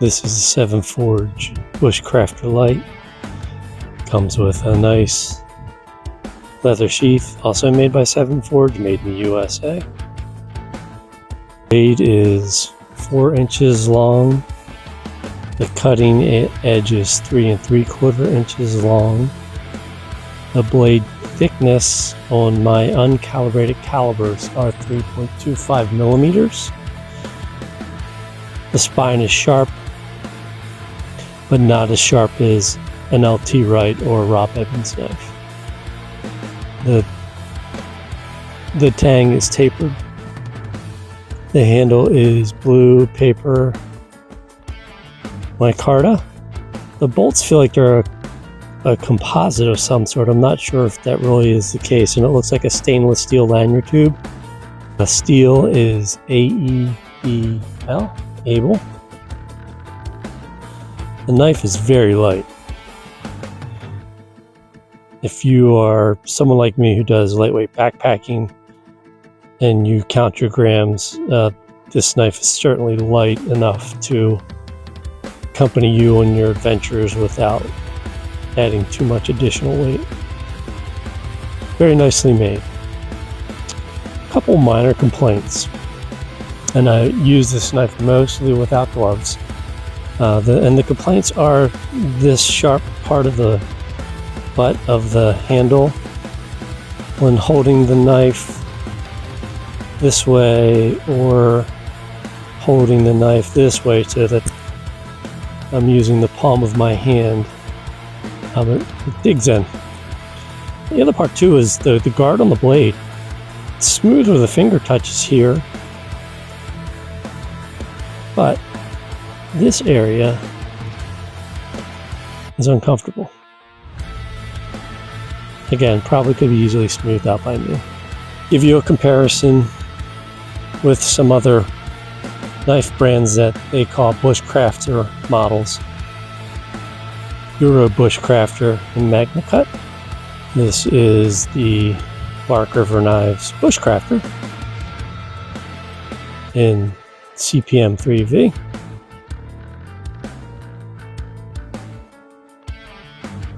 This is a 7Forge Bushcrafter Light. Comes with a nice leather sheath, also made by 7Forge, made in the USA. Blade is 4 inches long. The cutting edge is 3 3/4 inches long. The blade thickness on my uncalibrated calibers are 3.25 millimeters. The spine is sharp, but not as sharp as an LT Wright or Rob Evans knife. The tang is tapered. The handle is blue paper micarta. The bolts feel like they're a composite of some sort. I'm not sure if that really is the case, and it looks like a stainless steel lanyard tube. The steel is AEBL, able. The knife is very light. If you are someone like me who does lightweight backpacking and you count your grams, this knife is certainly light enough to accompany you on your adventures without adding too much additional weight. Very nicely made. A couple minor complaints, and I use this knife mostly without gloves. And the complaints are this sharp part of the butt of the handle when holding the knife this way or holding the knife this way so that I'm using the palm of my hand. It digs in. The other part too is the guard on the blade. It's smooth where the finger touches here, but this area is uncomfortable. Again, probably could be easily smoothed out by me. Give you a comparison with some other knife brands that they call Bushcrafter models. Euro Bushcrafter and Magna Cut. This is the Bark River Knives Bushcrafter in CPM 3V.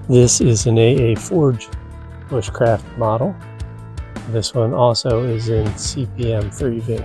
This is an AA Forge Bushcraft model. This one also is in CPM 3V.